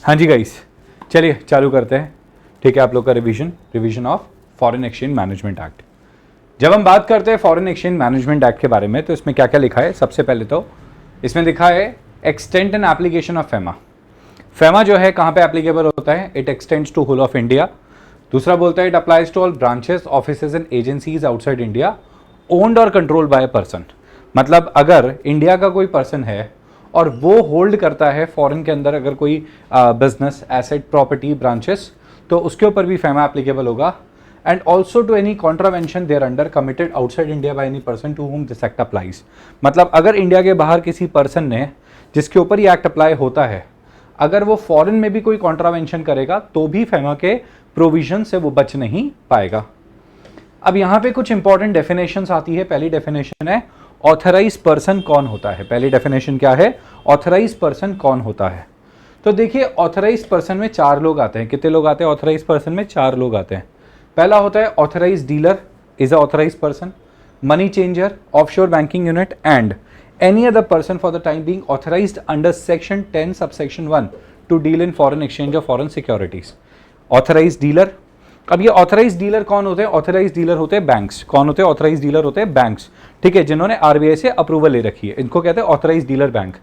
हाँ जी गाइस, चलिए चालू करते हैं। ठीक है, आप लोग का revision of foreign exchange management act. जब हम बात करते हैं फॉरेन एक्सचेंज मैनेजमेंट एक्ट के बारे में, तो इसमें क्या क्या लिखा है? सबसे पहले तो इसमें लिखा है extent and application of FEMA. FEMA जो है कहाँ पे एप्लीकेबल होता है? It extends to whole of India. दूसरा बोलता है it applies to all branches, offices and agencies outside India owned और कंट्रोल बाय पर्सन। मतलब अगर इंडिया का कोई पर्सन है और वो होल्ड करता है फॉरेन के अंदर अगर कोई बिजनेस, एसेट, प्रॉपर्टी, ब्रांचेस, तो उसके ऊपर भी फेमा एप्लीकेबल होगा। And also to any contravention there under committed outside India by any person to whom this act applies. मतलब अगर इंडिया के बाहर किसी पर्सन ने जिसके ऊपर ये एक्ट अप्लाई होता है, अगर वो फॉरेन में भी कोई कॉन्ट्रावेंशन करेगा तो भी फेमा के प्रोविजन से वो बच नहीं पाएगा। अब यहाँ पे कुछ इंपॉर्टेंट डेफिनेशंस आती है। पहली डेफिनेशन है ऑथराइज पर्सन कौन होता है। पहली डेफिनेशन क्या है? ऑथराइज पर्सन कौन होता है। तो देखिए, ऑथराइज पर्सन में 4 लोग आते हैं। कितने लोग आते हैं ऑथराइज पर्सन में? 4 लोग आते हैं। पहला होता है authorise dealer is a authorise person, money changer, offshore banking unit and any other person for the time being authorized under section 10 subsection 1 to deal in foreign exchange of foreign securities. Authorized dealer। अब ये authorise dealer कौन होते हैं? Authorise dealer होते हैं banks. कौन होते हैं ऑथराइज डीलर? होते हैं बैंक्स। ठीक है, जिन्होंने आरबीआई से अप्रूवल ले रखी है, इनको कहते हैं ऑथराइज डीलर बैंक।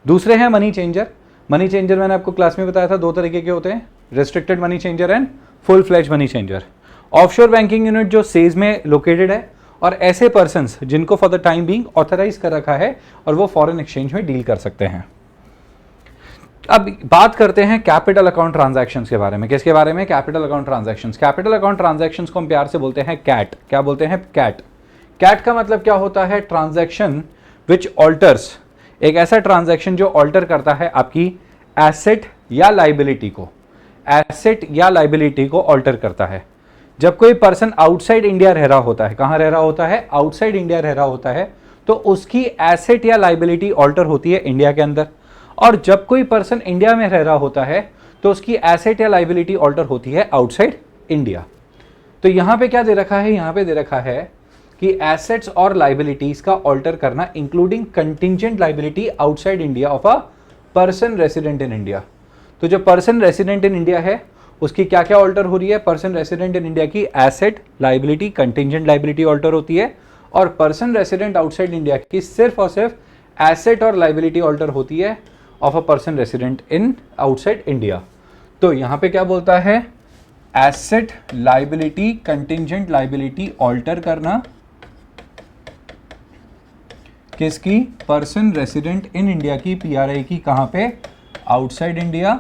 दूसरे हैं मनी चेंजर। मनी चेंजर मैंने आपको क्लास में बताया था 2 तरीके के होते हैं, restricted money changer and full fledge money changer. Offshore banking unit जो सेज में लोकेटेड है, और ऐसे पर्सन्स जिनको for the time being authorise कर रखा है और वो फॉरेन एक्सचेंज में डील कर सकते हैं। अब बात करते हैं कैपिटल अकाउंट ट्रांजैक्शंस के बारे में। किसके बारे में? Capital account transactions. Capital account transactions को हम प्यार से बोलते हैं कैट। क्या बोलते हैं? कैट। कैट का मतलब क्या होता है? ट्रांजैक्शन विच ऑल्टर्स। एक ऐसा ट्रांजैक्शन जो ऑल्टर करता है आपकी एसेट या लाइबिलिटी को। एसेट या लाइबिलिटी को ऑल्टर करता है। जब कोई पर्सन आउटसाइड इंडिया रह रहा होता है, कहां रह रहा होता है? आउटसाइड इंडिया रह रहा होता है, तो उसकी एसेट या लाइबिलिटी ऑल्टर होती है इंडिया के अंदर। और जब कोई पर्सन इंडिया में रह रहा होता है तो उसकी एसेट या लाइबिलिटी ऑल्टर होती है आउटसाइड इंडिया। तो यहां पे क्या दे रखा है? यहां पे दे रखा है कि एसेट्स और लाइबिलिटीज का ऑल्टर करना including contingent liability outside India of a person resident in India. तो जो पर्सन रेसिडेंट इन इंडिया है उसकी क्या क्या ऑल्टर हो रही है? पर्सन रेसिडेंट इन इंडिया की asset, liability, contingent liability alter होती है, और पर्सन रेसिडेंट आउटसाइड इंडिया की सिर्फ और सिर्फ एसेट और लाइबिलिटी ऑल्टर होती है of a person resident in outside India. तो यहां पे क्या बोलता है? Asset, liability, contingent liability alter करना किसकी? पर्सन रेसिडेंट इन इंडिया की, पीआरआई की। कहां पे? Outside India.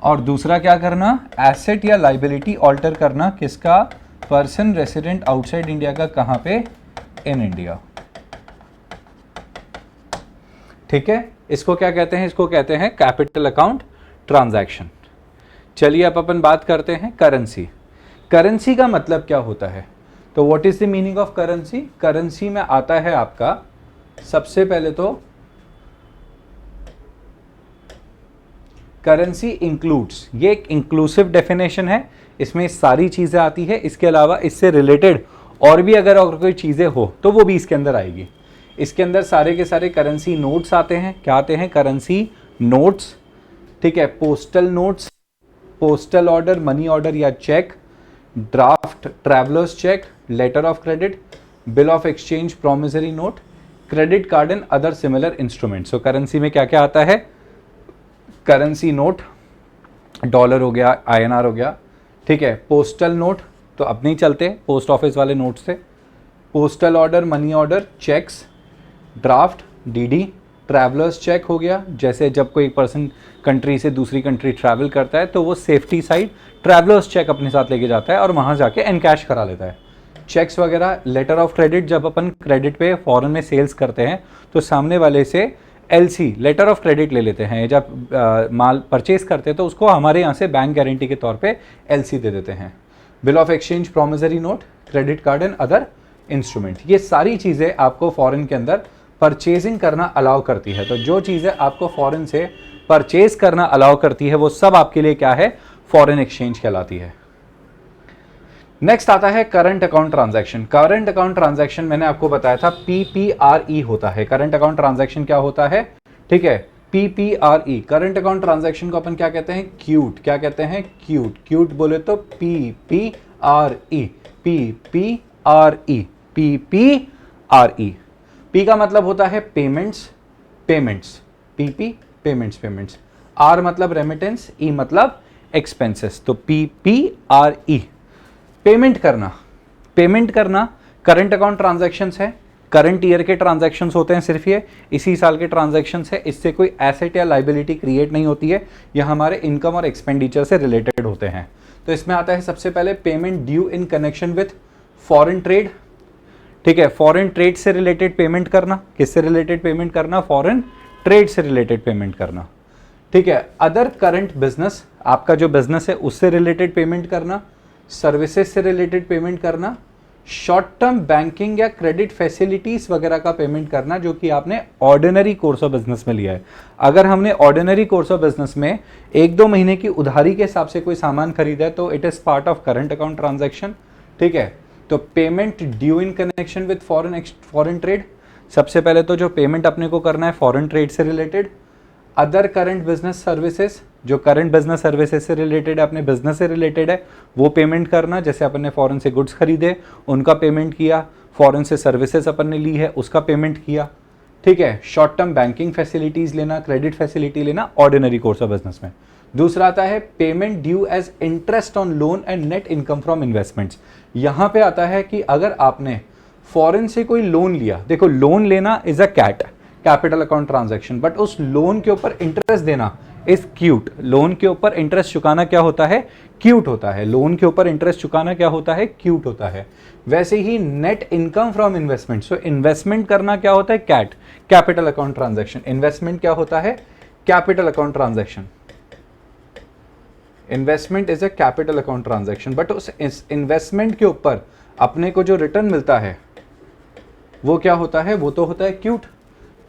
और दूसरा क्या करना? एसेट या लाइबिलिटी ऑल्टर करना किसका? पर्सन रेसिडेंट आउटसाइड इंडिया का। कहां पे? इन इंडिया। ठीक है, इसको क्या कहते हैं? इसको कहते हैं कैपिटल अकाउंट ट्रांजैक्शन। चलिए अब अपन बात करते हैं करेंसी। करेंसी का मतलब क्या होता है? तो what is the meaning of currency? Currency में आता है आपका सबसे पहले तो करेंसी इंक्लूड्स, ये एक इंक्लूसिव डेफिनेशन है, इसमें सारी चीजें आती है। इसके अलावा इससे रिलेटेड और भी अगर और कोई चीजें हो तो वो भी इसके अंदर आएगी। इसके अंदर सारे के सारे करेंसी नोट्स आते हैं। क्या आते हैं? Currency notes. ठीक है, postal notes, postal order, money order या cheque, draft, travellers cheque, letter of credit, bill of exchange, promissory note, credit card and other similar instrument. So currency में क्या क्या आता है? करेंसी नोट, डॉलर हो गया, आईएनआर हो गया। ठीक है, पोस्टल नोट तो अब नहीं चलते, पोस्ट ऑफिस वाले नोट से। Postal order, money order, cheques, draft, DD, travellers cheque हो गया, जैसे जब कोई पर्सन कंट्री से दूसरी कंट्री ट्रैवल करता है तो वो सेफ्टी साइड ट्रैवलर्स चेक अपने साथ लेके जाता है और वहाँ जाके एनकैश करा लेता है। चेक्स वगैरह। लेटर ऑफ क्रेडिट, जब अपन क्रेडिट पे फॉरेन में सेल्स करते हैं तो सामने वाले से एलसी, लेटर ऑफ क्रेडिट ले लेते हैं। जब माल परचेज करते हैं तो उसको हमारे यहाँ से बैंक गारंटी के तौर पे एलसी दे देते हैं। Bill of exchange, promissory note, credit card and other instrument, ये सारी चीज़ें आपको फॉरेन के अंदर परचेजिंग करना अलाउ करती है। तो जो चीज़ें आपको फॉरेन से परचेज करना अलाउ करती है वो सब आपके लिए क्या है? फॉरेन एक्सचेंज कहलाती है। नेक्स्ट आता है current account transaction. Current account transaction मैंने आपको बताया था PPRE होता है। करंट अकाउंट ट्रांजैक्शन क्या होता है? ठीक है, PPRE, करंट अकाउंट ट्रांजैक्शन को अपन क्या कहते हैं? क्यूट। क्या कहते हैं? क्यूट। क्यूट बोले तो PPRE, PPRE, PPRE। P का मतलब होता है payments, payments, PP payments, payments. R मतलब रेमिटेंस, E मतलब एक्सपेंसेस। तो PPRE, पेमेंट करना। पेमेंट करना करंट अकाउंट ट्रांजैक्शंस है, करंट ईयर के ट्रांजैक्शंस होते हैं सिर्फ ये, इसी साल के ट्रांजैक्शंस है, इससे कोई एसेट या लाइबिलिटी क्रिएट नहीं होती है, यह हमारे इनकम और एक्सपेंडिचर से रिलेटेड होते हैं। तो इसमें आता है सबसे पहले payment due in connection with foreign trade. ठीक है, फॉरेन ट्रेड से रिलेटेड पेमेंट करना। किससे रिलेटेड पेमेंट करना? फॉरेन ट्रेड से रिलेटेड पेमेंट करना। ठीक है, अदर करंट बिजनेस, आपका जो बिजनेस है उससे रिलेटेड पेमेंट करना, सर्विसेज से रिलेटेड पेमेंट करना, शॉर्ट टर्म बैंकिंग या क्रेडिट फैसिलिटीज वगैरह का पेमेंट करना जो कि आपने ऑर्डिनरी कोर्स ऑफ बिजनेस में लिया है। अगर हमने ऑर्डिनरी कोर्स ऑफ बिजनेस में 1-2 महीने की उधारी के हिसाब से कोई सामान खरीदा है तो it is part of current account transaction. ठीक है, तो payment due in connection with foreign trade, सबसे पहले तो जो पेमेंट अपने को करना है फॉरेन ट्रेड से related. Other current business services, जो करंट बिजनेस सर्विसेज से रिलेटेड है, अपने बिजनेस से रिलेटेड है, वो पेमेंट करना। जैसे अपन ने फॉरेन से गुड्स खरीदे उनका पेमेंट किया, फॉरेन से सर्विसेज अपन ने ली है उसका पेमेंट किया। ठीक है, शॉर्ट टर्म बैंकिंग फैसिलिटीज लेना, क्रेडिट फैसिलिटी लेना ऑर्डिनरी कोर्स ऑफ बिजनेस में। दूसरा आता है payment due as interest on loan and net income from investments. यहां पे आता है कि अगर आपने फॉरेन से कोई लोन लिया, देखो लोन लेना is a capital account transaction, but उस लोन के ऊपर इंटरेस्ट देना इज क्यूट। लोन के ऊपर इंटरेस्ट चुकाना क्या होता है? क्यूट होता है। लोन के ऊपर इंटरेस्ट चुकाना क्या होता है? क्यूट होता है। वैसे ही net income from investment, so investment करना क्या होता है? Capital account transaction. इन्वेस्टमेंट क्या होता है? Capital account transaction. Investment is a capital account transaction, but उस इन्वेस्टमेंट के ऊपर अपने को जो रिटर्न मिलता है वो क्या होता है? वो तो होता है cute,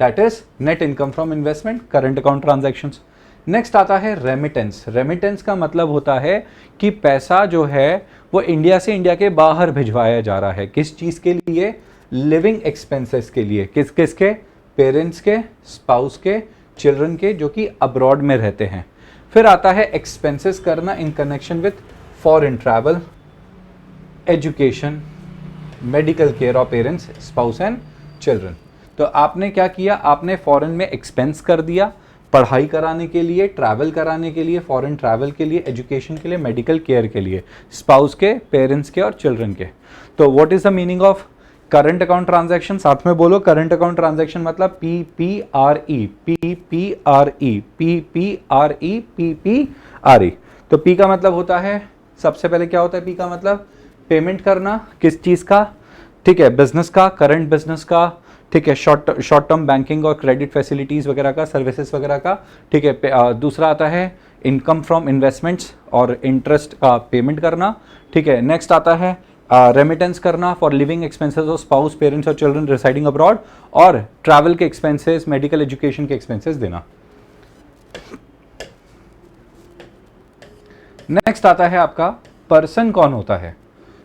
that is net income from investment, current account transactions. Next आता है रेमिटेंस। रेमिटेंस का मतलब होता है कि पैसा जो है वो इंडिया से इंडिया के बाहर भिजवाया जा रहा है। किस चीज के लिए? लिविंग एक्सपेंसेस के लिए। किस किस के? पेरेंट्स के, स्पाउस के, चिल्ड्रन के जो कि अब्रॉड में रहते हैं। फिर आता है एक्सपेंसेस करना in connection with foreign travel, education, medical care of parents, spouse and children. तो आपने क्या किया? आपने फॉरेन में एक्सपेंस कर दिया पढ़ाई कराने के लिए, ट्रैवल कराने के लिए, फॉरेन ट्रैवल के लिए, एजुकेशन के लिए, मेडिकल केयर के लिए, स्पाउस के, पेरेंट्स के और चिल्ड्रन के। तो what is the meaning of current account transaction? साथ में बोलो, करंट अकाउंट ट्रांजैक्शन मतलब PPRE, PPRE, PPRE, PPRE। तो P का मतलब होता है, सबसे पहले क्या होता है P का मतलब? पेमेंट करना। किस चीज का? ठीक है, बिजनेस का, करंट बिजनेस का। ठीक है, शॉर्ट टर्म बैंकिंग और क्रेडिट फैसिलिटीज वगैरह का, सर्विसेज वगैरह का। ठीक है, दूसरा आता है इनकम फ्रॉम इन्वेस्टमेंट्स और इंटरेस्ट का पेमेंट करना। ठीक है, नेक्स्ट आता है रेमिटेंस करना for living expenses of spouse, parents और चिल्ड्रन रिसाइडिंग अब्रॉड, और ट्रैवल के एक्सपेंसेस, मेडिकल एजुकेशन के एक्सपेंसेस देना। नेक्स्ट आता है आपका पर्सन कौन होता है।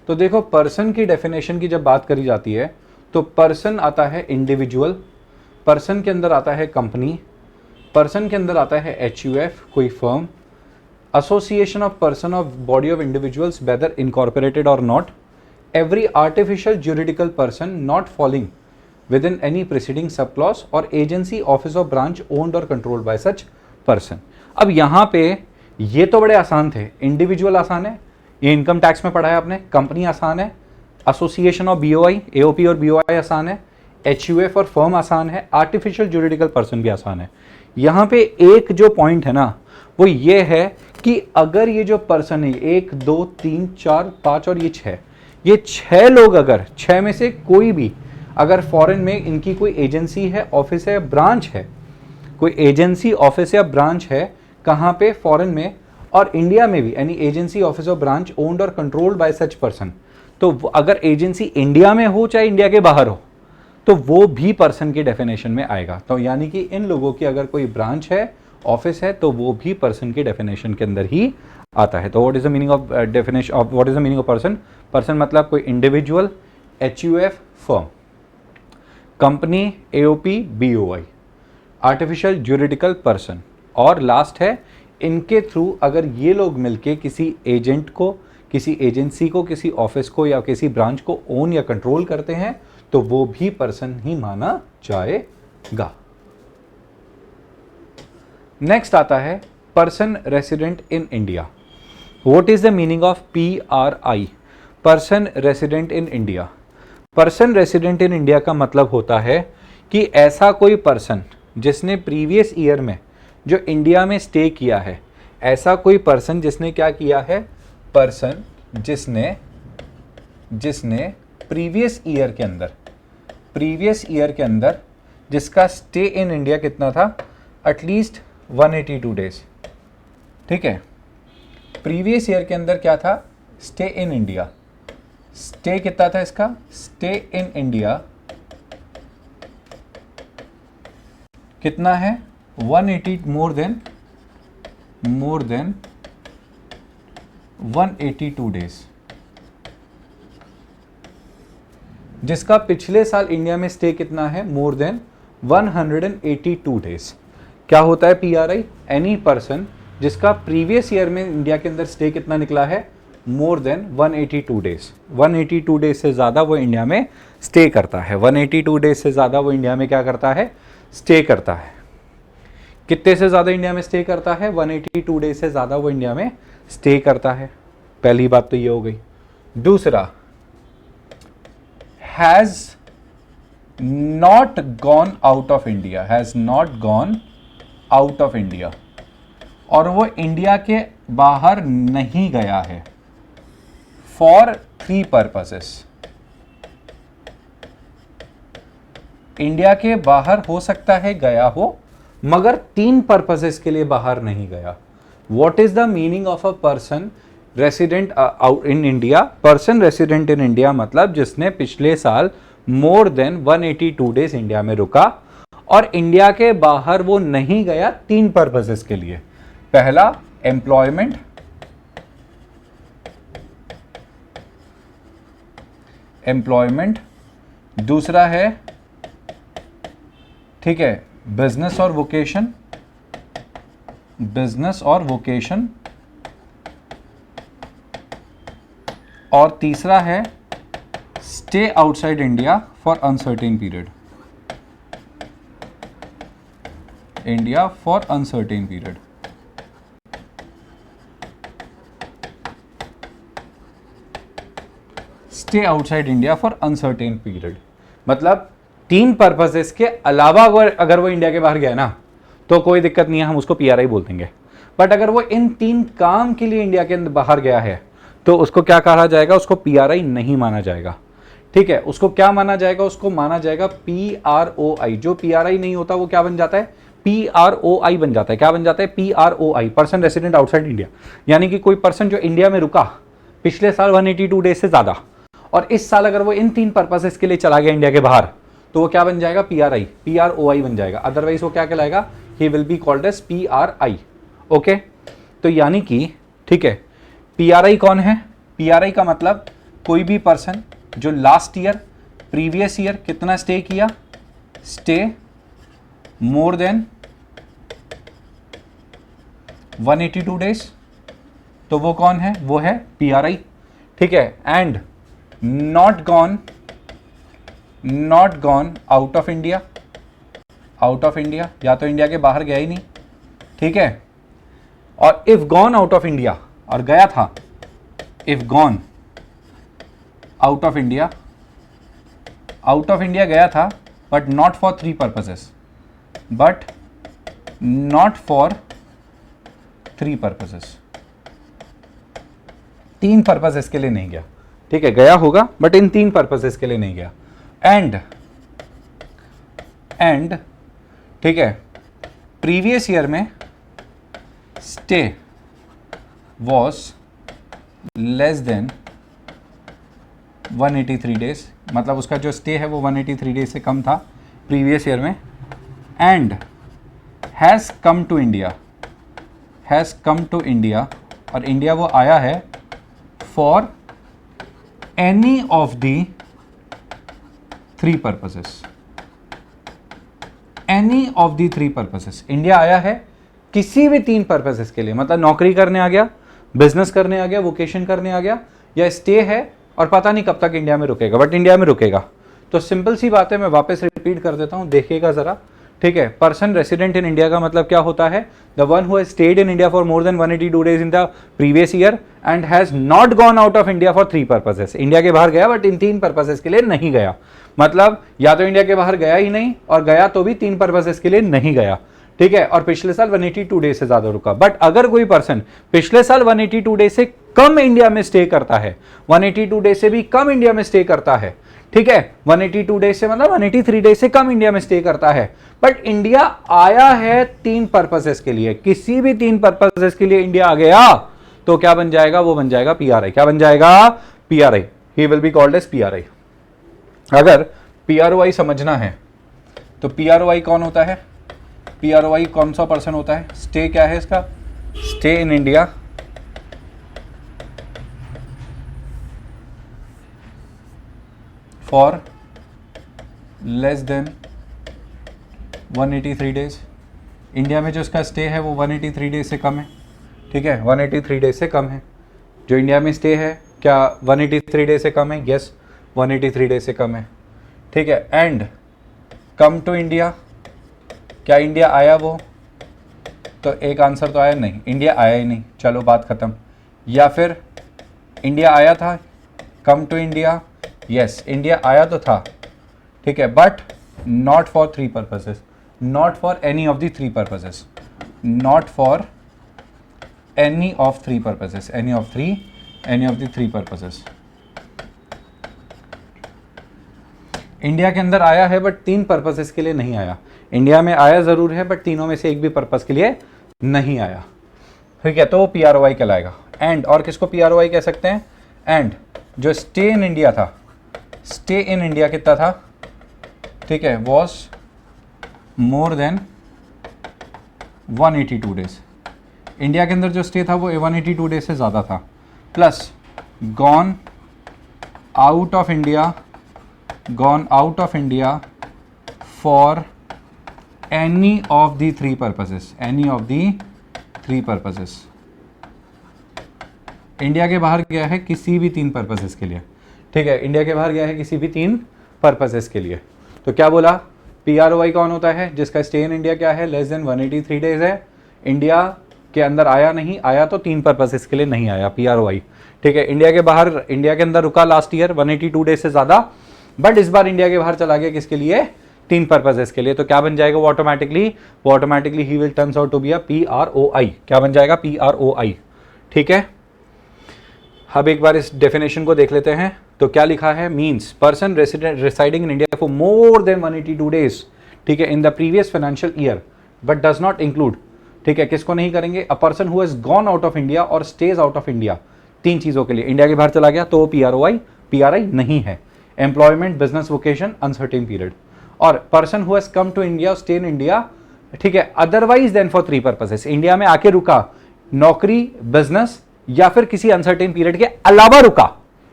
तो देखो, पर्सन की डेफिनेशन की जब बात करी जाती है तो पर्सन आता है इंडिविजुअल, पर्सन के अंदर आता है कंपनी, पर्सन के अंदर आता है HUF कोई firm, association of person of body of individuals whether incorporated or not, every artificial juridical person not falling within any preceding sub clause, और agency, office of branch owned or controlled by such person. अब यहाँ पे ये तो बड़े आसान थे। Individual आसान है, ये इनकम टैक्स में पढ़ा है आपने। कंपनी आसान है, एसोसिएशन ऑफ BOI, AOP और BOI आसान है, HUF और फर्म आसान है, आर्टिफिशियल ज्यूरिडिकल पर्सन भी आसान है। यहाँ पे एक जो पॉइंट है ना वो ये है कि अगर ये जो पर्सन है 1 2 3 4 5 और ये 6, ये 6 लोग, अगर 6 में से कोई भी अगर फॉरेन में इनकी कोई एजेंसी है, ऑफिस है, ब्रांच है, कोई एजेंसी, ऑफिस या ब्रांच है कहाँ पे? फॉरेन में और इंडिया में भी, यानी एजेंसी, ऑफिस और branch owned or controlled by such person. तो अगर एजेंसी इंडिया में हो चाहे इंडिया के बाहर हो तो वो भी पर्सन की डेफिनेशन में आएगा। तो यानी कि इन लोगों की अगर कोई ब्रांच है, ऑफिस है, तो वो भी पर्सन की डेफिनेशन के अंदर ही आता है। तो what is the meaning of definition of, what is the meaning of person? Person मतलब कोई individual, HUF firm, company, AOP, BOI। Artificial juridical person, और लास्ट है इनके थ्रू अगर ये लोग मिलके किसी एजेंट को, किसी एजेंसी को, किसी ऑफिस को या किसी ब्रांच को ओन या कंट्रोल करते हैं तो वो भी पर्सन ही माना जाएगा। नेक्स्ट आता है person resident in India. What is the meaning of PRI, person resident in India? Person resident in India का मतलब होता है कि ऐसा कोई पर्सन जिसने प्रीवियस ईयर में जो इंडिया में स्टे किया है, ऐसा कोई पर्सन जिसने क्या किया है, पर्सन जिसने प्रीवियस ईयर के अंदर जिसका स्टे इन इंडिया कितना था, एटलीस्ट 182 डेज। ठीक है, प्रीवियस ईयर के अंदर क्या था, स्टे इन इंडिया, स्टे कितना था इसका, स्टे इन इंडिया कितना है, 180 मोर देन 182 डेज। जिसका पिछले साल इंडिया में स्टे कितना है, मोर देन 182 डेज। क्या होता है PRI? एनी पर्सन जिसका प्रीवियस ईयर में इंडिया के अंदर स्टे कितना निकला है, मोर देन 182 डेज। 182 डेज से ज़्यादा वो इंडिया में स्टे करता है। 182 डेज से ज़्यादा वो इंडिया में क्या करता है, स्टे करता है। कितने से ज़्यादा इंडिया में स्टे करता है, 182 डेज से ज़्यादा वो इंडिया में स्टे करता है। पहली बात तो ये हो गई। दूसरा, has not gone out of India, has not gone out of India, और वो इंडिया के बाहर नहीं गया है फॉर 3 पर्पसेस। इंडिया के बाहर हो सकता है गया हो, मगर 3 पर्पसेस के लिए बाहर नहीं गया। What is the meaning of a person resident in India? Person resident in India मतलब जिसने पिछले साल मोर देन 182 डेज इंडिया में रुका और इंडिया के बाहर वो नहीं गया 3 पर्पसेस के लिए। पहला, एम्प्लॉयमेंट, दूसरा है, ठीक है, बिजनेस और वोकेशन, और तीसरा है stay outside India for uncertain period. Stay outside India for uncertain period मतलब 3 पर्पसेस के अलावा अगर वो इंडिया के बाहर गया ना तो कोई दिक्कत नहीं है, हम उसको PRI बोल देंगे। बट अगर वो इन 3 काम के लिए इंडिया के अंदर बाहर गया है तो उसको क्या कहा जाएगा, उसको PRI नहीं माना जाएगा। ठीक है, उसको क्या माना जाएगा, उसको माना जाएगा PROI। जो PRI नहीं होता वो क्या बन जाता है, PROI बन जाता है। क्या बन जाता है, PROI, person resident outside India. यानी कि कोई पर्सन जो इंडिया में रुका पिछले साल 182 डेज से ज्यादा और इस साल अगर वो इन 3 पर्पसेस के लिए चला गया इंडिया के बाहर तो वो क्या बन जाएगा, PROI बन जाएगा। अदरवाइज वो क्या कहलाएगा, he will be called as PRI। Okay, तो यानी कि ठीक है, PRI कौन है, PRI का मतलब कोई भी पर्सन जो लास्ट ईयर, प्रीवियस ईयर कितना स्टे किया, स्टे मोर देन 182 डेज, तो वो कौन है, वो है PRI। ठीक है, and not gone out of India, या तो इंडिया के बाहर गया ही नहीं। ठीक है, और if gone out of India, और गया था, if gone out of India गया था but not for 3 purposes, 3 purposes के लिए नहीं गया। ठीक है, गया होगा बट इन 3 पर्पसेस के लिए नहीं गया। एंड ठीक है, प्रीवियस ईयर में stay was less than 183 days, मतलब उसका जो स्टे है वो 183 डेज से कम था प्रीवियस ईयर में। And has come to India, और इंडिया वो आया है for any of the 3 purposes, any of the three purposes, India आया है किसी भी तीन पर्पसेस के लिए, मतलब नौकरी करने आ गया, बिजनेस करने आ गया, वोकेशन करने आ गया, या स्टे है और पता नहीं कब तक इंडिया में रुकेगा, बट इंडिया में रुकेगा। तो सिंपल सी बात है, मैं वापस रिपीट कर देता हूं, देखिएगा जरा, ठीक है। पर्सन रेसिडेंट इन इंडिया का मतलब क्या होता है? The one who has stayed in India for more than 182 days in the previous year and has not gone out of India for three purposes. India के बाहर गया बट इन तीन purposes के लिए नहीं गया, मतलब या तो इंडिया के बाहर गया ही नहीं, और गया तो भी तीन पर्पसेस के लिए नहीं गया, ठीक है। और पिछले साल 182 डेज से ज्यादा रुका। बट अगर कोई पर्सन पिछले साल 182 डेज से कम इंडिया में स्टे करता है, 182 डेज से भी कम इंडिया में स्टे करता है, ठीक है, 182 डेज से मतलब 183 डेज से कम इंडिया में स्टे करता है, बट इंडिया आया है तीन पर्पसेस के लिए, किसी भी तीन पर्पसेस के लिए इंडिया आ गया, तो क्या बन जाएगा? वो बन जाएगा पीआरआई। क्या बन जाएगा? PRI. He will be called as PRI. अगर पीआरओआई समझना है तो पीआरओआई कौन होता है? पीआरओआई कौन सा पर्सन होता है? स्टे क्या है इसका? Stay in India for less than 183 days. India में जो इसका स्टे है वो 183 डेज से कम है, ठीक है, 183 डेज से कम है। जो इंडिया में स्टे है क्या 183 डेज से कम है? यस, 183 डेज से कम है, ठीक है। एंड कम टू इंडिया, क्या इंडिया आया वो? तो एक आंसर तो आया नहीं, इंडिया आया ही नहीं, चलो बात खत्म। या फिर इंडिया आया था, come to India, yes India आया तो था, ठीक है, but not for three purposes, not for any of the three purposes, not for any of three purposes, any of the three purposes. India के अंदर आया है बट तीन पर्पसेस के लिए नहीं आया। इंडिया में आया जरूर है बट तीनों में से एक भी पर्पस के लिए नहीं आया, ठीक है, तो वो पीआरओआई कहलाएगा। एंड और किसको पीआरओआई कह सकते हैं? एंड जो स्टे इन इंडिया था, स्टे इन इंडिया कितना था, ठीक है, was more than 182 days. India के अंदर जो स्टे था वो 182 डेज से ज़्यादा था, plus gone out of India, gone out of India for any of the three purposes, any of the three purposes. India के बाहर गया है किसी भी तीन पर्पसेस के लिए, ठीक है, इंडिया के बाहर गया है किसी भी तीन पर्पसेस के लिए। तो क्या बोला? पीआरओआई कौन होता है? जिसका स्टे इन इंडिया क्या है? लेस देन 183 डेज है, इंडिया के अंदर आया नहीं, आया तो तीन पर्पसेस के लिए नहीं आया, पीआरओआई, ठीक है। इंडिया के बाहर, इंडिया के अंदर रुका लास्ट ईयर 182 डेज से ज्यादा, बट इस बार इंडिया के बाहर चला गया किसके लिए? तीन पर्पसेस के लिए। तो क्या बन जाएगा वो ऑटोमेटिकली ही will turns out to be a PROI. क्या बन जाएगा? पीआरओआई, ठीक है। अब एक बार इस डेफिनेशन को देख लेते हैं। तो क्या लिखा है? Means person residing in India for more than 182 days, ठीक है, in the previous financial year, but does not include, ठीक है, किसको नहीं करेंगे? अ person who has gone out of India और स्टेज आउट ऑफ इंडिया। तीन चीजों के लिए इंडिया के बाहर चला गया तो पीआरआई नहीं है। Employment, business, vocation, uncertain period. और person who has come to India, stay in India, ठीक है, otherwise then for three purposes, India में आके रुका, नौकरी, बिजनेस या फिर किसी अनसर्टेन पीरियड के अलावा रुका,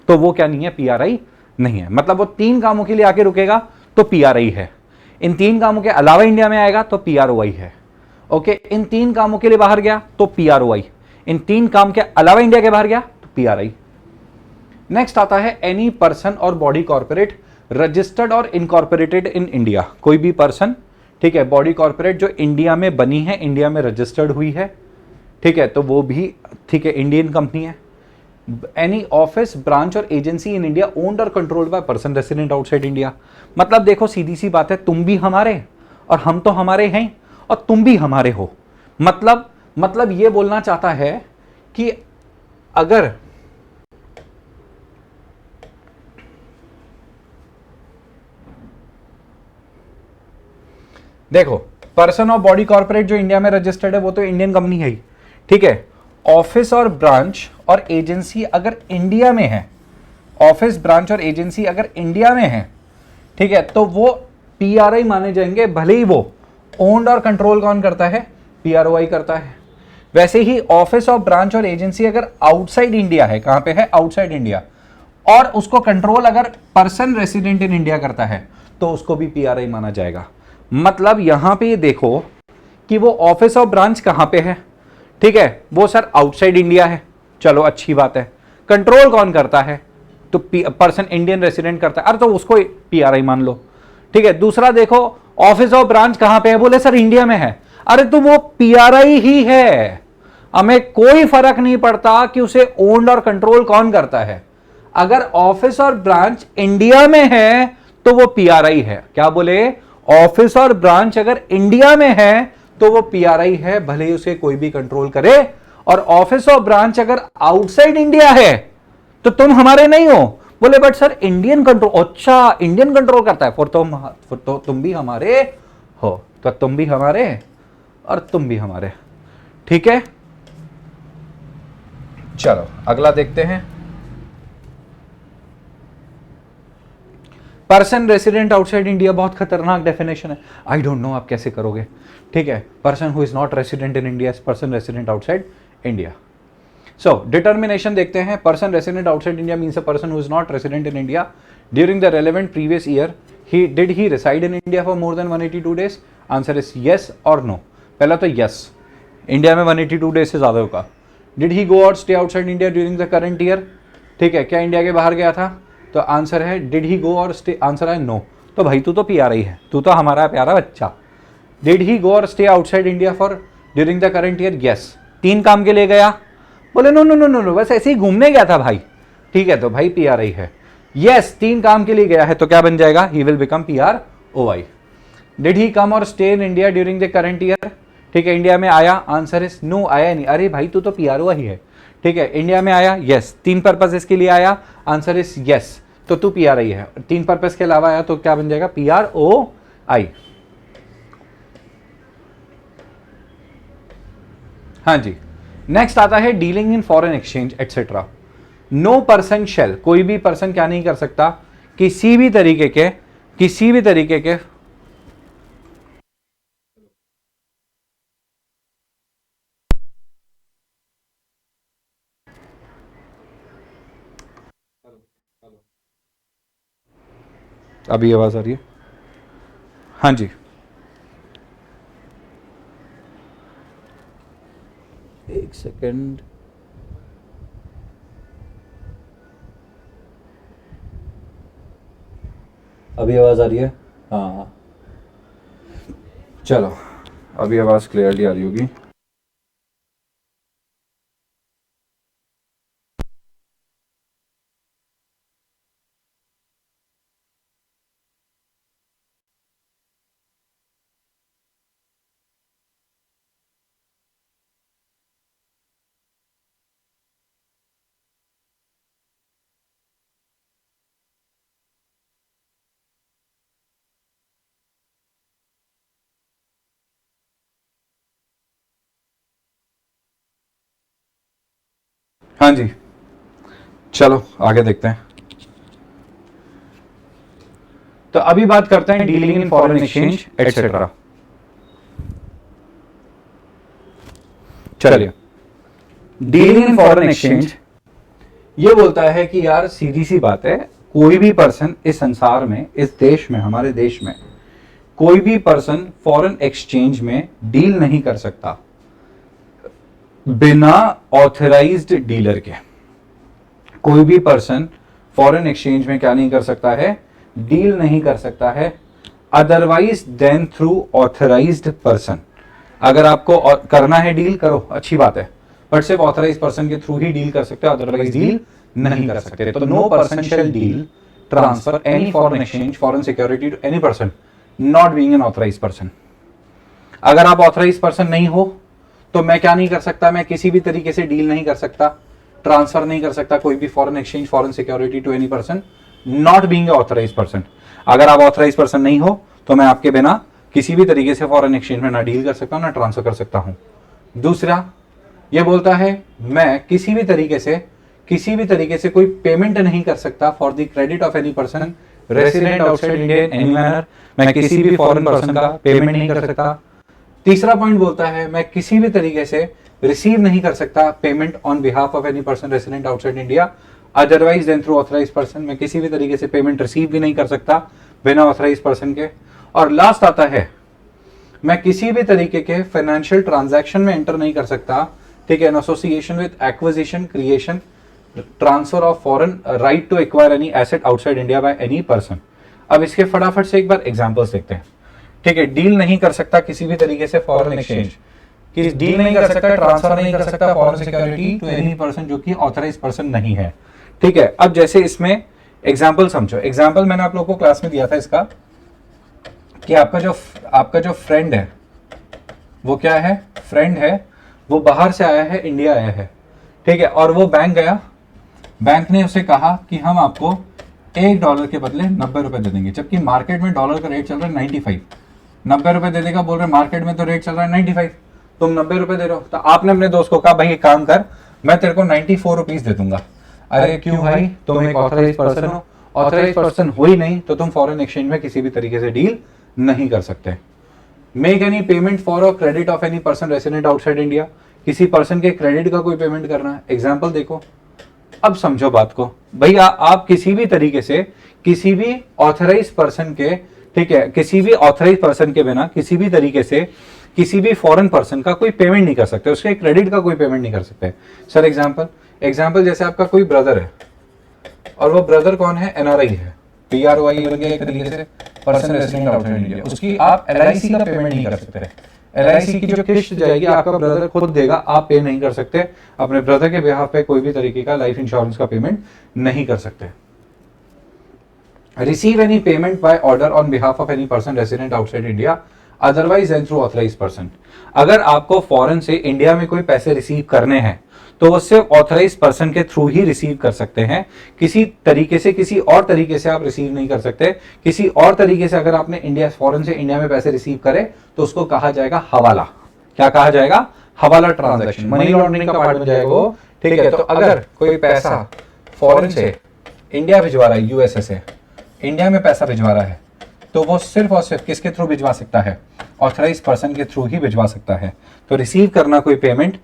तो वो क्या नहीं है? पीआरआई नहीं है। मतलब वो तीन कामों के लिए आके रुकेगा तो पीआरआई है, इन तीन कामों के अलावा इंडिया में आएगा तो पीआरओआई है, ओके। इन तीन कामों के लिए बाहर गया तो पीआरओआई, इन तीन काम के अलावा इंडिया के बाहर गया तो पीआरआई। नेक्स्ट आता है एनी पर्सन और बॉडी कॉर्पोरेट रजिस्टर्ड और इनकॉर्पोरेटेड इन इंडिया। कोई भी पर्सन, ठीक है, बॉडी कॉर्पोरेट जो इंडिया में बनी है, इंडिया में रजिस्टर्ड हुई है, ठीक है, तो वो भी, ठीक है, इंडियन कंपनी है। एनी ऑफिस, ब्रांच और agency in India owned or controlled by person resident outside India. मतलब देखो सीधी सी बात है, तुम भी हमारे और हम तो हमारे हैं और तुम भी हमारे हो। मतलब ये बोलना चाहता है कि अगर देखो पर्सन और बॉडी कॉर्पोरेट जो इंडिया में रजिस्टर्ड है वो तो इंडियन कंपनी है ही, ठीक है। ऑफिस और ब्रांच और एजेंसी अगर इंडिया में है, ऑफिस, ब्रांच और एजेंसी अगर इंडिया में है, ठीक है, तो वो पीआरआई माने जाएंगे, भले ही वो ओन्ड और कंट्रोल कौन करता है? पीआरओआई करता है। वैसे ही ऑफिस और ब्रांच और एजेंसी अगर आउटसाइड इंडिया है, कहां पे है? आउटसाइड इंडिया, और उसको कंट्रोल अगर पर्सन रेसिडेंट इन इंडिया करता है तो उसको भी पीआरआई माना जाएगा। मतलब यहां पे ये देखो कि वो ऑफिस ऑफ ब्रांच कहां पे है, ठीक है, वो सर आउटसाइड इंडिया है, चलो अच्छी बात है। कंट्रोल कौन करता है, तो पर्सन इंडियन रेसिडेंट करता है, अरे तो उसको पीआरआई मान लो, ठीक है। दूसरा देखो ऑफिस ऑफ ब्रांच कहां पे है, बोले सर इंडिया में है, अरे तो वो पीआरआई ही है, हमें कोई फर्क नहीं पड़ता कि उसे ओन्ड और कंट्रोल कौन करता है। अगर ऑफिस और ब्रांच इंडिया में है तो वो पीआरआई है। क्या बोले, ऑफिस और ब्रांच अगर इंडिया में है तो वो पीआरआई है, भले ही उसे कोई भी कंट्रोल करे। और ऑफिस और ब्रांच अगर आउटसाइड इंडिया है तो तुम हमारे नहीं हो, बोले बट सर इंडियन कंट्रोल, अच्छा इंडियन कंट्रोल करता है, फिर तुम भी हमारे हो, तो तुम भी हमारे और तुम भी हमारे, ठीक है। चलो अगला देखते हैं, पर्सन रेसिडेंट आउटसाइड इंडिया। बहुत खतरनाक डेफिनेशन है, आई डोंट नो आप कैसे करोगे, ठीक है। Person who is not resident in India, person resident outside India. So determination देखते हैं, person resident outside India means a person who is not resident in India during the relevant previous year. Did he reside in India for more than 182 days, answer is yes और no. पहला तो yes, India में 182 days से ज्यादा होगा। Did he go और stay outside India during the current year, ठीक है, क्या इंडिया के बाहर गया था, तो आंसर है डिड ही गो और स्टे, आंसर है नो। तो भाई तू तो पीआरआई है, तू तो हमारा प्यारा बच्चा। डिड ही गो और stay outside India for during the current year, yes. 3 काम के लिए गया, बोले no no no no no, बस ऐसे ही घूमने गया था भाई, ठीक है, तो भाई पीआरआई है। यस 3 काम के लिए गया है, तो क्या बन जाएगा, he will become PROI. Did he come or stay in India during the current year, ठीक है, इंडिया में आया, आंसर इज नो, आया नहीं, अरे भाई तू तो पीआरओआई है, ठीक है। इंडिया में आया, यस, 3 पर्पसेस के लिए आया, आंसर इज यस, तो तू पीआरआई है। 3 पर्पस के अलावा आया तो क्या बन जाएगा, पीआरओआई। हाँ जी, नेक्स्ट आता है dealing in foreign exchange etcetera. No person shall, कोई भी पर्सन क्या नहीं कर सकता, किसी भी तरीके के अभी आवाज आ रही है, हाँ जी, एक सेकंड, अभी आवाज आ रही है, हाँ चलो अभी आवाज क्लियरली आ रही होगी। हाँ जी, चलो आगे देखते हैं। तो अभी बात करते हैं dealing in foreign exchange etcetera. चलिए, डीलिंग इन फॉरेन एक्सचेंज ये बोलता है कि यार सीधी सी बात है, कोई भी पर्सन इस संसार में, इस देश में, हमारे देश में कोई भी पर्सन फॉरेन एक्सचेंज में डील नहीं कर सकता बिना ऑथराइज्ड डीलर के। कोई भी पर्सन फॉरेन एक्सचेंज में क्या नहीं कर सकता है, डील नहीं कर सकता है otherwise than through authorised person. अगर आपको करना है डील, करो, अच्छी बात है, बट सिर्फ ऑथराइज्ड पर्सन के थ्रू ही डील कर सकते हो, अदरवाइज डील नहीं कर सकते। तो no person shall deal, transfer any foreign exchange, foreign security to any person not being an authorised person. अगर आप ऑथराइज्ड पर्सन नहीं हो तो मैं क्या नहीं कर सकता, मैं किसी भी तरीके से डील नहीं कर सकता, ट्रांसफर नहीं कर सकता कोई भी foreign exchange, foreign security to any person not being authorised person. अगर आप ऑथराइज्ड पर्सन नहीं हो तो मैं आपके बिना किसी भी तरीके से फॉरेन एक्सचेंज में ना डील कर सकता हूं, ना ट्रांसफर कर सकता हूं। दूसरा ये बोलता है मैं किसी भी तरीके से कोई पेमेंट नहीं कर सकता for the credit of any person resident outside India in any manner. मैं किसी भी फॉरेन पर्सन का पेमेंट नहीं कर सकता। तीसरा पॉइंट बोलता है मैं किसी भी तरीके से रिसीव नहीं कर सकता payment on behalf of any person resident outside India otherwise than through authorised person. मैं किसी भी तरीके से पेमेंट रिसीव भी नहीं कर सकता बिना ऑथराइज्ड पर्सन के। और लास्ट आता है मैं किसी भी तरीके के फाइनेंशियल ट्रांजैक्शन में एंटर नहीं कर सकता, ठीक है, in association with acquisition, creation, transfer of foreign right to acquire any asset outside India by any person. अब इसके फटाफट से एक बार एग्जांपल्स देखते हैं, ठीक है। डील नहीं कर सकता किसी भी तरीके से फॉरेन एक्सचेंज, कि डील नहीं कर सकता, ट्रांसफर नहीं कर सकता foreign security to any person जो कि ऑथराइज्ड पर्सन नहीं है, ठीक है। अब जैसे इसमें एग्जांपल समझो, एग्जांपल मैंने आप लोगों को क्लास में दिया था इसका, कि आपका जो फ्रेंड है वो क्या है, फ्रेंड है, वो बाहर से आया है, इंडिया आया है, ठीक है, और वो बैंक गया, बैंक ने उसे कहा कि हम आपको $1 के बदले 90 रुपए दे देंगे, जबकि मार्केट में डॉलर का रेट चल रहा है 95। 90 रुपए दे देगा, बोल रहे मार्केट में तो रेट चल रहा है 95, तुम 90 रुपए दे रहे हो। तो आपने अपने दोस्त को कहा भाई एक काम कर, मैं तेरे को 94 रुपीज दे दूंगा। अरे क्यों भाई, तुम एक ऑथराइज्ड पर्सन हो, ऑथराइज्ड पर्सन हो ही नहीं तो तुम फॉरेन एक्सचेंज में किसी भी तरीके से डील नहीं कर सकते। Make any payment for a credit of any person resident outside India, किसी पर्सन के क्रेडिट का कोई पेमेंट करना है। एग्जाम्पल देखो, अब समझो बात को भैया, आप किसी भी तरीके से किसी भी ऑथराइज पर्सन के, ठीक है, किसी भी ऑथराइज पर्सन के बिना किसी भी तरीके से किसी भी फॉरेन पर्सन का कोई पेमेंट नहीं कर सकते, उसके क्रेडिट का कोई पेमेंट नहीं कर सकते। सर एग्जाम्पल जैसे आपका कोई ब्रदर है, और वो ब्रदर कौन है, एनआरआई है, PROI एक तरीके से पर्सन रेसिडेंट आउटसाइड इंडिया, उसकी आप LIC का पेमेंट नहीं कर सकते। LIC की जो किस्त जाएगी आपका ब्रदर खुद देगा, आप पे नहीं कर सकते, अपने ब्रदर के बिहाफ पे कोई भी तरीके का लाइफ इंश्योरेंस का पेमेंट नहीं कर सकते। Receive any payment by order on behalf of any person resident outside India otherwise and through authorised person. अगर आपको फॉरेन से इंडिया में कोई पैसे रिसीव करने हैं तो वो सिर्फ ऑथराइज्ड पर्सन के थ्रू ही रिसीव कर सकते हैं, किसी तरीके से, किसी और तरीके से आप रिसीव नहीं कर सकते। किसी और तरीके से अगर आपने फॉरेन से इंडिया में पैसे रिसीव करे तो उसको कहा जाएगा हवाला। क्या कहा जाएगा, हवाला ट्रांजैक्शन, मनी लॉन्ड्रिंग का पार्ट में जाएगा वो, ठीक है। तो अगर कोई पैसा फॉरेन से इंडिया भिजवा रहा है, यूएसए से इंडिया में पैसा भिजवा रहा है, तो वो सिर्फ और सिर्फ किसके थ्रू भिजवा सकता है, ऑथराइज्ड पर्सन के थ्रू ही भिजवा सकता है। तो रिसीव करना कोई payment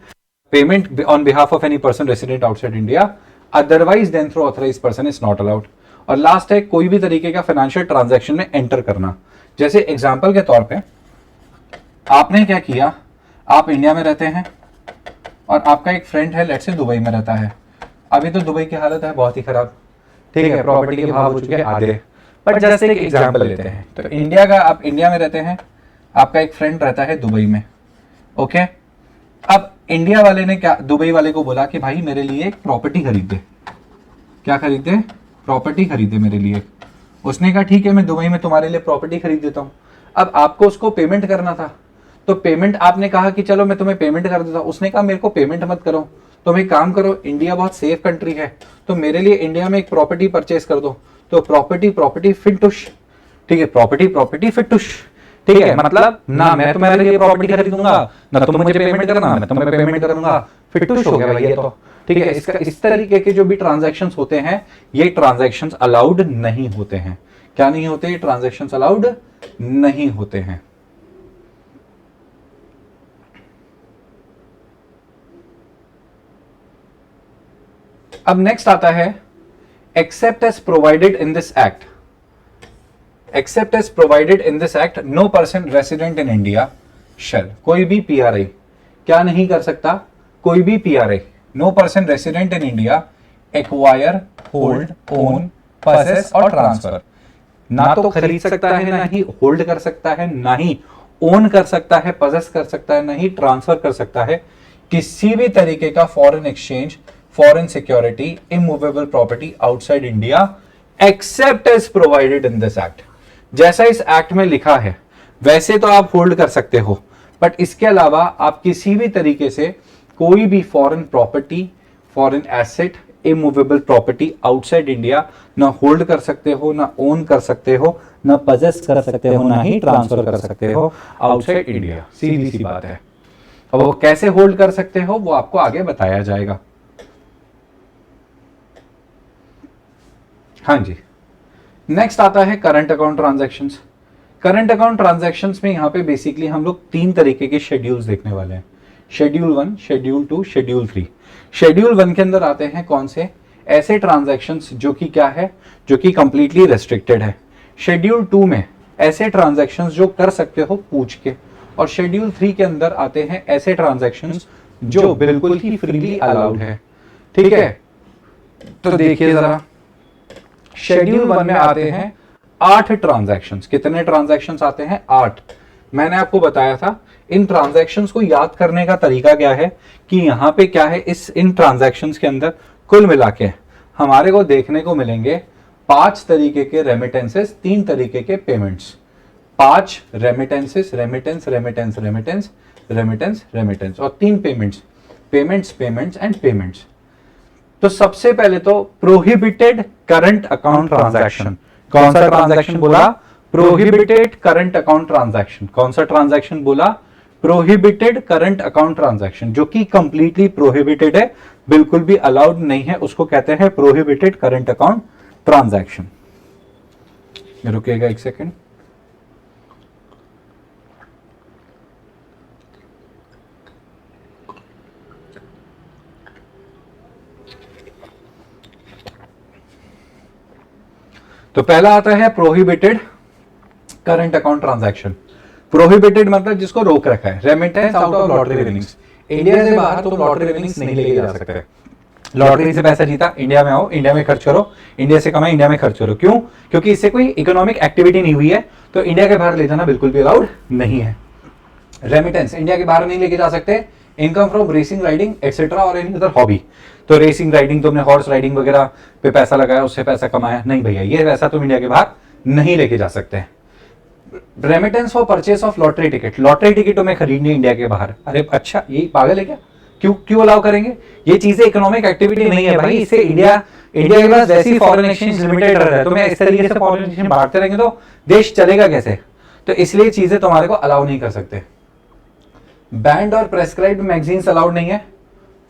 on behalf of any person resident outside India otherwise than through authorised person is not allowed. और लास्ट है कोई भी तरीके का फाइनेंशियल ट्रांजैक्शन में एंटर करना। जैसे एग्जांपल के तौर पे आपने क्या किया, आप इंडिया में रहते हैं और आपका एक फ्रेंड है, लेट्स से दुबई में रहता है। अभी तो दुबई की हालत है बहुत ही खराब, ठीक है, प्रॉपर्टी के भाव हो चुके हैं आधे, बट जैसे एक एग्जांपल लेते हैं, तो इंडिया का, आप इंडिया में रहते हैं, आपका एक फ्रेंड रहता है दुबई में, ओके। अब इंडिया वाले ने क्या, दुबई वाले को बोला कि भाई मेरे लिए एक प्रॉपर्टी खरीद दे। क्या खरीद दे, प्रॉपर्टी खरीद दे मेरे लिए। उसने कहा ठीक है, मैं दुबई में तुम्हारे लिए प्रॉपर्टी खरीद देता हूं। अब आपको उसको पेमेंट करना था, तो पेमेंट आपने कहा कि चलो मैं तुम्हें पेमेंट कर देता हूं। उसने कहा मेरे को पेमेंट मत करो, तुम एक काम करो, इंडिया बहुत सेफ कंट्री है, तो मेरे लिए इंडिया में एक प्रॉपर्टी परचेज कर दो। तो प्रॉपर्टी फिटुश, ठीक है, प्रॉपर्टी फिटुश, ठीक है, मतलब ना मैं तुम्हारे लिए प्रॉपर्टी खरीदूंगा, ना तुम मुझे पेमेंट करना, मैं तुम्हें पेमेंट करूंगा, फिटुश हो गया भैया। तो ठीक है, इसका इस तरीके के जो भी ट्रांजैक्शंस होते हैं, ये ट्रांजैक्शंस अलाउड नहीं होते हैं। क्या नहीं होते, ये ट्रांजैक्शंस अलाउड नहीं होते हैं। अब नेक्स्ट आता है except as provided in this act. Except as provided in this act, no person resident in India shall, कोई भी PRI क्या नहीं कर सकता, कोई भी PRI, no person resident in India acquire, hold, own, possess और ट्रांसफर, ना तो खरीद सकता है, ना ही होल्ड कर सकता है, ना ही ओन कर सकता है, पसेस कर सकता है, ना ही ट्रांसफर कर सकता है किसी भी तरीके का foreign exchange, foreign security, immovable property outside India except as provided in this act. जैसा इस एक्ट में लिखा है वैसे तो आप होल्ड कर सकते हो, बट इसके अलावा आप किसी भी तरीके से कोई भी foreign property, foreign asset, immovable property outside India ना होल्ड कर सकते हो, ना ओन कर सकते हो, ना पजेस कर सकते हो, ना ही ट्रांसफर कर सकते हो आउटसाइड इंडिया। सीधी सी बात है। अब वो कैसे होल्ड कर सकते हो वो आपको आगे बताया जाएगा। हाँ जी, नेक्स्ट आता है current account transactions. Current account transactions में यहाँ पे बेसिकली हम लोग 3 तरीके के शेड्यूल्स देखने वाले हैं, शेड्यूल 1, शेड्यूल 2, शेड्यूल 3। शेड्यूल 1 के अंदर आते हैं कौन से, ऐसे ट्रांजैक्शंस जो कि क्या है, जो कि कंप्लीटली रेस्ट्रिक्टेड है। शेड्यूल 2 में ऐसे ट्रांजैक्शंस जो कर सकते हो पूछ के, और शेड्यूल 3 के अंदर आते हैं ऐसे ट्रांजैक्शंस जो बिल्कुल ही फ्रीली अलाउड है। ठीक है, तो देखिए जरा, शेड्यूल 1 में आते हैं 8 ट्रांजैक्शंस। कितने ट्रांजैक्शंस आते हैं? 8। मैंने आपको बताया था इन ट्रांजैक्शंस को याद करने का तरीका क्या है कि यहां पे क्या है, इन ट्रांजैक्शंस के अंदर कुल मिला के हमारे को देखने को मिलेंगे 5 तरीके के रेमिटेंसेस, 3 तरीके के payments. 5 remittances, remittance remittance remittance remittance remittance, और 3 payments, payments payments and payments. तो सबसे पहले तो प्रोहिबिटेड करंट अकाउंट ट्रांजैक्शन। कौन सा ट्रांजैक्शन बोला? Prohibited current account transaction. कौन सा ट्रांजैक्शन बोला? प्रोहिबिटेड करंट अकाउंट ट्रांजैक्शन, जो कि कंप्लीटली प्रोहिबिटेड है, बिल्कुल भी अलाउड नहीं है, उसको कहते हैं प्रोहिबिटेड करंट अकाउंट ट्रांजैक्शन। रुकेगा एक सेकेंड। तो पहला आता है prohibited current account transaction. Prohibited मतलब जिसको रोक रखा है। Remittance out of lottery winnings, India से बाहर तुम लॉटरी विनिंग्स नहीं लेके जा सकते। लॉटरी से पैसा जीता, इंडिया में आओ, इंडिया में खर्च करो, इंडिया से कमाए, इंडिया में खर्च करो। क्यों? क्योंकि इससे कोई इकोनॉमिक एक्टिविटी नहीं हुई है, तो इंडिया के बाहर ले जाना बिल्कुल भी अलाउड नहीं है। रेमिटेंस इंडिया के बाहर नहीं लेके जा सकते। Income from racing, riding etcetera और एनी अदर हॉबी। तो रेसिंग राइडिंग, तुमने हॉर्स राइडिंग वगैरह पे पैसा लगाया, उससे पैसा कमाया, नहीं भैया, ये पैसा तुम इंडिया के बाहर नहीं लेके जा सकते। Remittance for purchase of lottery ticket, lottery ticket तुम्हें खरीदनी इंडिया के बाहर। अरे अच्छा, ये पागल है क्या? क्यों अलाउ करेंगे? ये चीजें इकोनॉमिक एक्टिविटी नहीं है भाई। इससे इंडिया के पास वैसी फॉरेन एक्सचेंज लिमिटेड रहता है, तुम्हें इस तरीके से फॉरेन एक्सचेंज बांटते रहेंगे तो देश चलेगा कैसे? तो इसलिए चीजें तुम्हारे को अलाउ नहीं कर सकते। बैंड और प्रेस्क्राइब्ड मैगजीन्स अलाउड नहीं है।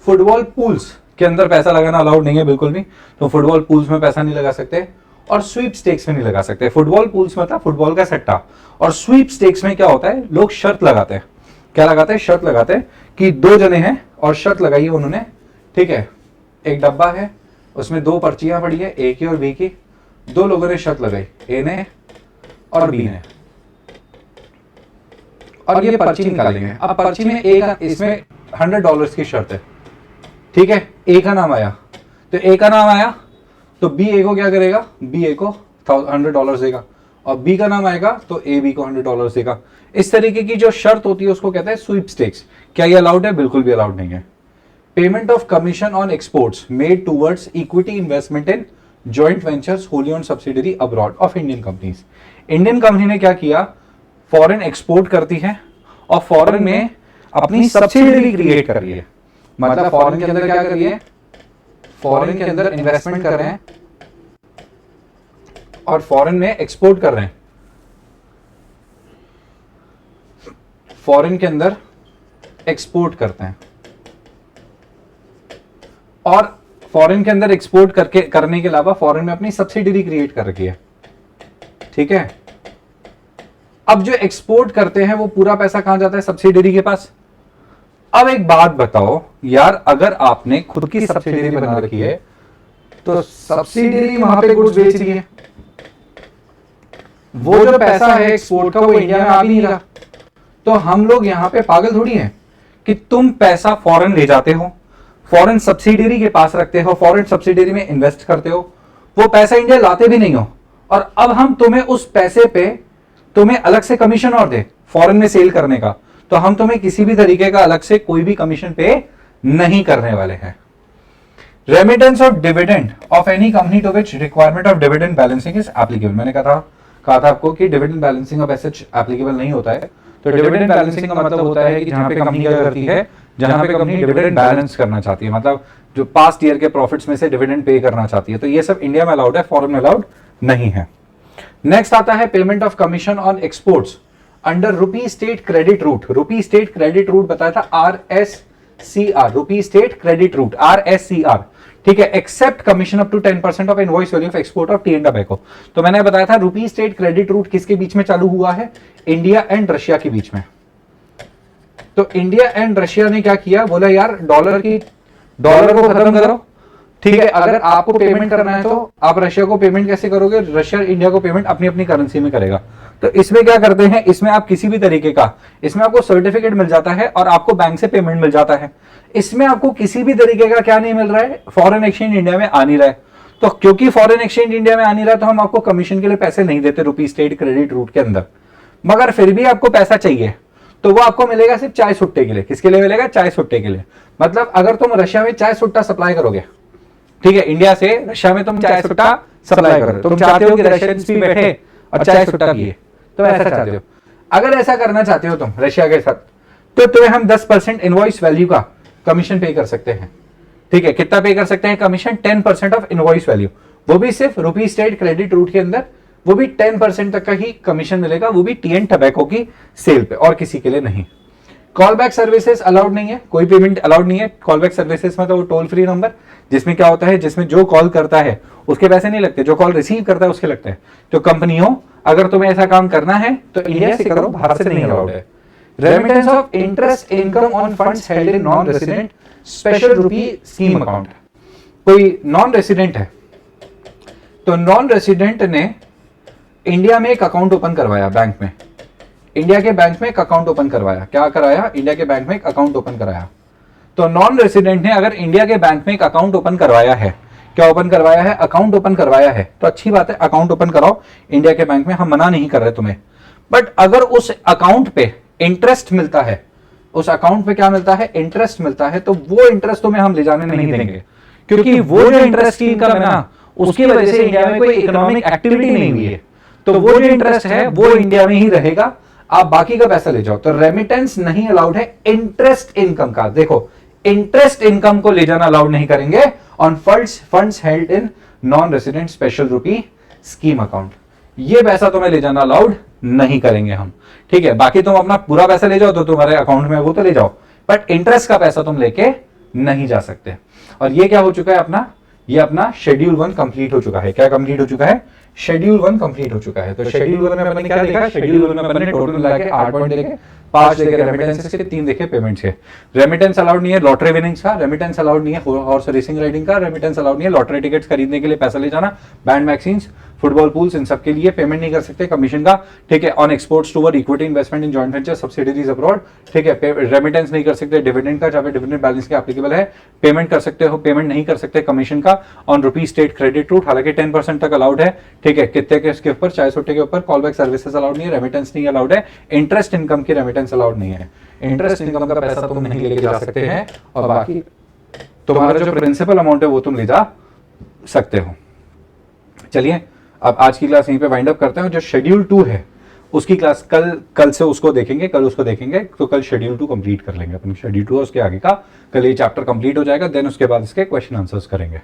फुटबॉल पूल्स के अंदर पैसा लगाना अलाउड नहीं है बिल्कुल भी, तो फुटबॉल पूल्स में पैसा नहीं लगा सकते। और स्वीप स्टेक्स में नहीं लगा सकते। फुटबॉल पूल्स मतलब फुटबॉल का सट्टा, और स्वीप स्टेक्स में क्या होता है, लोग शर्त लगाते हैं। क्या लगाते हैं? शर्त लगाते हैं कि 2 जने हैं और शर्त लगाई है उन्होंने, ठीक है, एक डब्बा है, उसमें 2 पर्चियां पड़ी है, ए की और बी की। 2 लोगों ने शर्त लगाई, ए ने और बी ने, और ये पर्ची निकालेंगे। अब पर्ची में इसमें $100 की शर्त है, ठीक है। ए का नाम आया, तो ए का नाम आया तो बी ए को क्या करेगा? बी ए को $100 देगा, और बी का नाम आएगा तो ए बी को $100 देगा। इस तरीके की जो शर्त होती है उसको कहते हैं स्वीप स्टेक्स। क्या ये अलाउड है? बिल्कुल भी अलाउड नहीं है। Payment of commission on exports made towards equity investment in joint ventures wholly owned subsidiary abroad of Indian companies. Indian company ने क्या किया? फॉरेन एक्सपोर्ट करती है और फॉरेन में अपनी सब्सिडरी क्रिएट कर रही है। मतलब फॉरेन के अंदर क्या कर रही है? फॉरेन के अंदर इन्वेस्टमेंट कर रहे हैं और फॉरेन में एक्सपोर्ट कर रहे हैं। फॉरेन के अंदर एक्सपोर्ट करते हैं और फॉरेन के अंदर एक्सपोर्ट करने के अलावा फॉरेन में अपनी सब्सिडरी क्रिएट कर रखी है, ठीक है। अब जो एक्सपोर्ट करते हैं वो पूरा पैसा कहां जाता है? सब्सिडरी के पास। अब एक बात बताओ यार, अगर आपने खुद की सब्सिडरी बना रखी है तो सब्सिडरी वहां पे गुड्स बेच रही है, वो जो पैसा है एक्सपोर्ट का वो इंडिया में आ भी नहीं रहा। तो हम लोग यहां पे पागल थोड़ी हैं कि तुम पैसा फॉरेन ले जाते हो, फॉरेन सब्सिडरी के पास रखते हो, फॉरेन सब्सिडरी में इन्वेस्ट करते हो, वो पैसा इंडिया लाते भी नहीं हो, और अब हम तुम्हें उस पैसे पे तुम्हें अलग से कमीशन और दे फॉरेन में सेल करने का, तो हम तुम्हें किसी भी तरीके का अलग से कोई भी कमीशन पे नहीं करने वाले हैं। Remittance of dividend of any company to which requirement of dividend balancing is applicable. मैंने कहा था आपको कि डिविडेंड बैलेंसिंग अब ऐसे एप्लीकेबल नहीं होता है। तो डिविडेंड बैलेंसिंग का मतलब होता है कि जहां पे कंपनी क्या करती है, जहां पे कंपनी डिविडेंड बैलेंस करना चाहती है, मतलब जो पास्ट ईयर के प्रॉफिट्स में से डिविडेंड पे करना चाहती है, तो ये सब इंडिया में अलाउड है, फॉरेन में अलाउड नहीं है। नेक्स्ट आता है payment of commission on exports under rupee state credit route. Rupee state credit route बताया था RSCR, rupee state credit route RSCR, ठीक है। Except commission up to 10% of invoice value of export of tea and tobacco. तो मैंने बताया था रुपी state credit root किसके बीच में चालू हुआ है? इंडिया एंड रशिया के बीच में। तो इंडिया एंड रशिया ने क्या किया? बोला यार डॉलर को खत्म करो, ठीक है। अगर आपको पेमेंट करना है तो आप रशिया को पेमेंट कैसे करोगे? रशिया इंडिया को पेमेंट अपनी अपनी करेंसी में करेगा। तो इसमें क्या करते हैं, इसमें आप किसी भी तरीके का, इसमें आपको सर्टिफिकेट मिल जाता है और आपको बैंक से पेमेंट मिल जाता है। इसमें आपको किसी भी तरीके का क्या नहीं मिल रहा है, फॉरेन एक्सचेंज इंडिया में आ नहीं रहा है। तो क्योंकि फॉरेन एक्सचेंज इंडिया में आ नहीं रहा, तो हम आपको कमीशन के लिए पैसे नहीं देते रुपी स्टेट क्रेडिट रूट के अंदर। मगर फिर भी आपको पैसा चाहिए तो वो आपको मिलेगा सिर्फ चाय सुट्टे के लिए। किसके लिए मिलेगा? चाय सुट्टे के लिए। मतलब अगर तुम रशिया में चाय सुट्टा सप्लाई करोगे, ठीक है, इंडिया से रशिया में तुम चाय सुट्टा सप्लाई करो, तुम चाहते हो कि रशियंस भी बैठे और चाय सुट्टा पिए, तो ऐसा चाहते हो। अगर ऐसा करना चाहते हो तुम रशिया के साथ, तो तुम्हें हम 10% इनवॉइस वैल्यू का कमीशन पे कर सकते हैं। ठीक है, कितना पे कर सकते हैं कमीशन? 10% ऑफ इनवॉइस वैल्यू, वो भी सिर्फ रुपी स्टेट क्रेडिट रूट के अंदर, वो भी 10% तक का ही कमीशन मिलेगा, वो भी टी एंड टबैको की सेल पे, और किसी के लिए नहीं। कॉल बैक सर्विसेज अलाउड नहीं है, कोई पेमेंट अलाउड नहीं है। कॉल बैक सर्विसेज मतलब वो टोल फ्री नंबर, जिसमें क्या होता है, जिसमें जो कॉल करता है उसके पैसे नहीं लगते, जो कॉल रिसीव करता है उसके लगते हैं। तो कंपनियों, अगर तुम्हें ऐसा काम करना है तो इंडिया से करो, बाहर से नहीं अलाउड है। Remittance of interest income on funds held in non resident special rupee scheme account. कोई नॉन रेसिडेंट है, तो नॉन रेसिडेंट ने इंडिया में एक अकाउंट ओपन करवाया बैंक में, इंडिया के बैंक में एक अकाउंट ओपन करवाया। क्या कराया? इंडिया के बैंक में एक अकाउंट ओपन कराया। तो नॉन रेसिडेंट ने अगर इंडिया के बैंक में एक अकाउंट ओपन करवाया है, क्या ओपन करवाया है? अकाउंट ओपन करवाया है, तो अच्छी बात है, अकाउंट ओपन कराओ इंडिया के बैंक में, हम मना नहीं कर रहे तुम्हें। बट अगर उस अकाउंट पे इंटरेस्ट मिलता है, उस अकाउंट पे क्या मिलता है? इंटरेस्ट मिलता है, तो वो इंटरेस्ट तुम्हें हम ले जाने नहीं देंगे, क्योंकि वो जो इंटरेस्ट की इनकम है ना, उसकी वजह से इंडिया में कोई इकोनॉमिक एक्टिविटी नहीं हुई है, तो वो जो इंटरेस्ट है वो इंडिया में ही रहेगा, आप बाकी का पैसा ले जाओ। तो रेमिटेंस नहीं अलाउड है इंटरेस्ट इनकम का। देखो, इंटरेस्ट इनकम को ले जाना अलाउड नहीं करेंगे on funds held in non resident special rupee scheme account, ये पैसा तुम्हें ले जाना अलाउड नहीं करेंगे हम। ठीक है, बाकी तुम अपना पूरा पैसा ले जाओ तो तुम्हारे अकाउंट में वो तो ले जाओ, बट इंटरेस्ट का पैसा तुम लेके नहीं जा सकते। और ये क्या हो चुका है अपना, ये अपना शेड्यूल 1 कंप्लीट हो चुका है। क्या कंप्लीट हो चुका है? शेड्यूल 1 कंप्लीट हो चुका है। तो शेड्यूल 1 में अपने क्या देखा? शेड्यूल 1 में अपने टोटल मिला के 8 पॉइंट देखे, 5 देखे रेमिटेंसेस के, 3 देखे पेमेंट्स के। रेमिटेंस अलाउड नहीं है लॉटरी विनिंग्स का, रेमिटेंस अलाउड नहीं है हॉर्स रेसिंग राइडिंग का, रेमिटेंस अलाउड नहीं है लॉटरी टिकट्स खरीदने के लिए पैसा ले जाना, बैंड मैगजीन्स, फुटबॉल पूल्स, इन सब के लिए पेमेंट नहीं कर सकते कमीशन का। ठीक है, on exports toward equity investment in joint venture subsidies abroad. ठीक है, रेमिटेंस नहीं कर सकते डिविडेंड का, जहां पे डिविडेंड बैलेंस के एप्लीकेबल है पेमेंट कर सकते हो, पेमेंट नहीं कर सकते कमीशन का on rupee state credit route, हालांकि 10% तक अलाउड है। ठीक है, कितने के इसके ऊपर? 400 के ऊपर। कॉल बैक सर्विसेज अलाउड नहीं है, रेमिटेंस नहीं अलाउड है, इंटरेस्ट इनकम की रेमिटेंस अलाउड नहीं है। इंटरेस्ट इनकम का पैसा तुम नहीं लेके जा सकते हैं, और बाकी तुम्हारा जो प्रिंसिपल अमाउंट है वो तुम ले जा सकते हो। चलिए, अब आज की क्लास यहीं पे वाइंड अप करते हैं। जो शेड्यूल 2 है उसकी क्लास कल से उसको देखेंगे, कल उसको देखेंगे, तो कल शेड्यूल 2 कंप्लीट कर लेंगे अपन। शेड्यूल 2 उसके आगे का कल ये चैप्टर कंप्लीट हो जाएगा, देन उसके बाद इसके क्वेश्चन आंसर्स करेंगे।